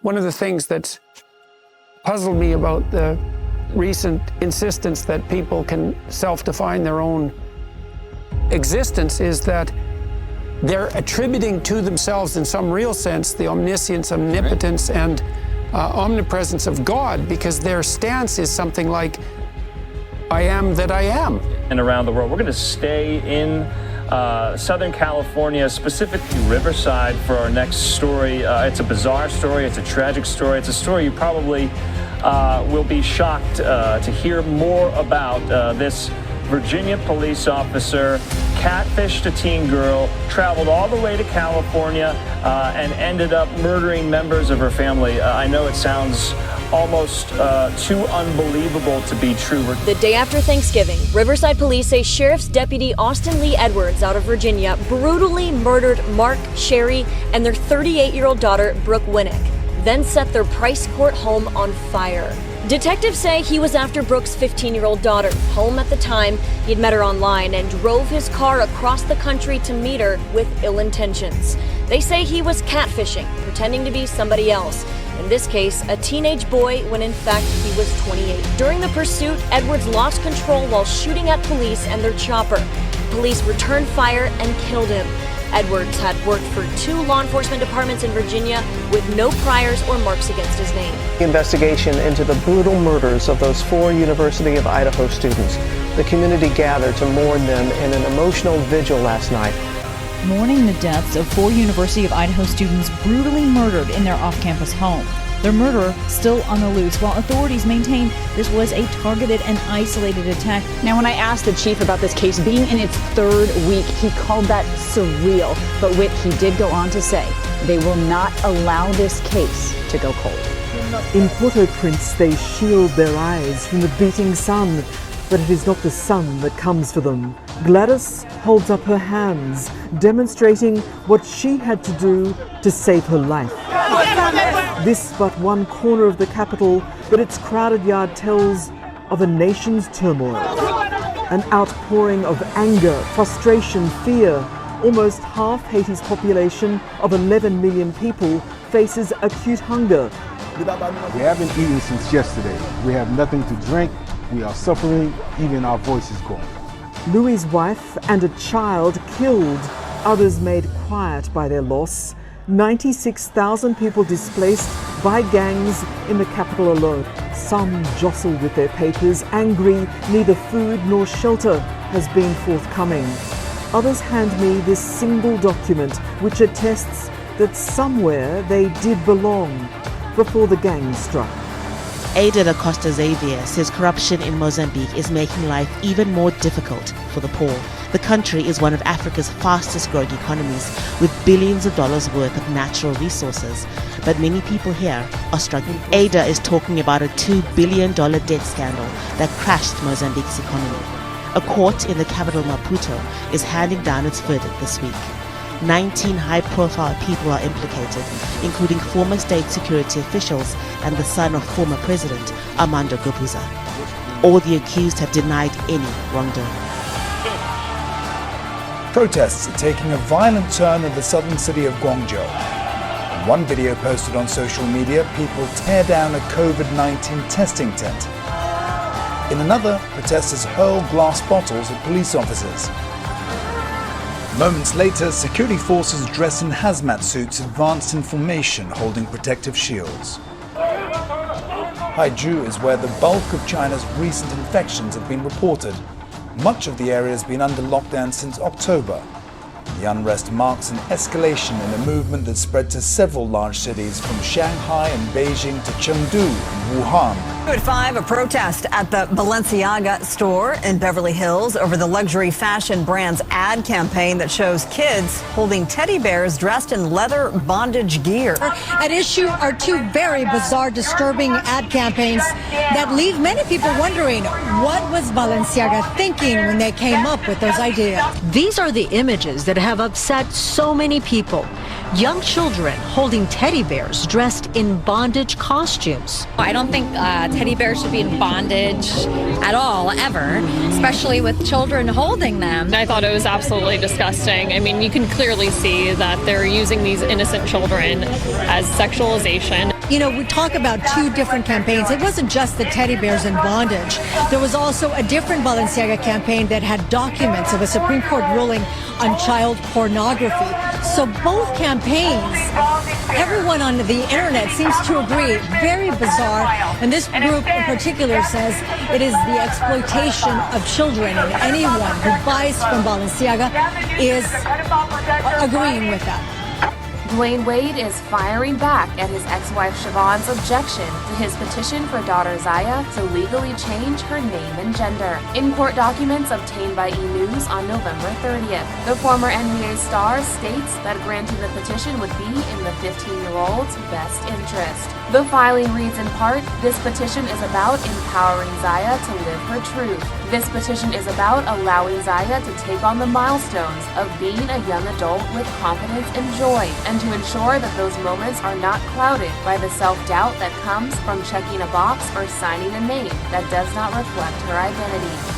One of the things that's puzzled me about the recent insistence that people can self-define their own existence is that they're attributing to themselves in some real sense the omniscience, omnipotence, and omnipresence of God, because their stance is something like, I am that I am. And around the world, we're going to stay in Southern California, specifically Riverside, for our next story. It's a bizarre story, it's a tragic story, it's a story you probably will be shocked to hear more about. This Virginia police officer catfished a teen girl, traveled all the way to California, and ended up murdering members of her family. I know it sounds almost too unbelievable to be true. The day after Thanksgiving, Riverside police say Sheriff's Deputy Austin Lee Edwards out of Virginia brutally murdered Mark, Sherry, and their 38-year-old daughter, Brooke Winnick, then set their Price Court home on fire. Detectives say he was after Brooke's 15-year-old daughter, home at the time. He'd met her online and drove his car across the country to meet her with ill intentions. They say he was catfishing, pretending to be somebody else. In this case, a teenage boy, when in fact he was 28. During the pursuit, Edwards lost control while shooting at police and their chopper. Police returned fire and killed him. Edwards had worked for 2 law enforcement departments in Virginia with no priors or marks against his name. Investigation into the brutal murders of those 4 University of Idaho students. The community gathered to mourn them in an emotional vigil last night. Mourning the deaths of 4 University of Idaho students brutally murdered in their off-campus home. Their murderer still on the loose, while authorities maintain this was a targeted and isolated attack. Now, when I asked the chief about this case being in its 3rd week, he called that surreal. But Whit, he did go on to say they will not allow this case to go cold. In Port-au-Prince, they shield their eyes from the beating sun, but it is not the sun that comes for them. Gladys holds up her hands, demonstrating what she had to do to save her life. This but one corner of the capital, but its crowded yard tells of a nation's turmoil. An outpouring of anger, frustration, fear. Almost half Haiti's population of 11 million people faces acute hunger. We haven't eaten since yesterday. We have nothing to drink. We are suffering, even our voice is gone. Louis's wife and a child killed, others made quiet by their loss. 96,000 people displaced by gangs in the capital alone. Some jostled with their papers, angry neither food nor shelter has been forthcoming. Others hand me this single document which attests that somewhere they did belong before the gangs struck. Ada da Costa Xavier says corruption in Mozambique is making life even more difficult for the poor. The country is one of Africa's fastest growing economies, with billions of dollars worth of natural resources. But many people here are struggling. Ada is talking about a $2 billion debt scandal that crashed Mozambique's economy. A court in the capital Maputo is handing down its verdict this week. 19 high-profile people are implicated, including former state security officials and the son of former President Armando Guebuza. All the accused have denied any wrongdoing. Protests are taking a violent turn in the southern city of Guangzhou. In one video posted on social media, people tear down a COVID-19 testing tent. In another, protesters hurl glass bottles at police officers. Moments later, security forces dressed in hazmat suits advanced in formation, holding protective shields. Haizhu is where the bulk of China's recent infections have been reported. Much of the area has been under lockdown since October. The unrest marks an escalation in a movement that spread to several large cities from Shanghai and Beijing to Chengdu and Wuhan. At 5, a protest at the Balenciaga store in Beverly Hills over the luxury fashion brand's ad campaign that shows kids holding teddy bears dressed in leather bondage gear. At issue are 2 very bizarre, disturbing ad campaigns that leave many people wondering what was Balenciaga thinking when they came up with those ideas. These are the images that have upset so many people. Young children holding teddy bears dressed in bondage costumes. I don't think teddy bears should be in bondage at all, ever, especially with children holding them. I thought it was absolutely disgusting. I mean, you can clearly see that they're using these innocent children as sexualization. You know, we talk about two different campaigns. It wasn't just the teddy bears in bondage. There was also a different Balenciaga campaign that had documents of a Supreme Court ruling on child pornography. So both campaigns, everyone on the internet seems to agree, very bizarre. And this group in particular says it is the exploitation of children, and anyone who buys from Balenciaga is agreeing with that. Dwayne Wade is firing back at his ex-wife Siobhan's objection to his petition for daughter Zaya to legally change her name and gender. In court documents obtained by E! News on November 30th, the former NBA star states that granting the petition would be in the 15-year-old's best interest. The filing reads in part, "This petition is about empowering Zaya to live her truth. This petition is about allowing Zaya to take on the milestones of being a young adult with confidence and joy, and to ensure that those moments are not clouded by the self-doubt that comes from checking a box or signing a name that does not reflect her identity."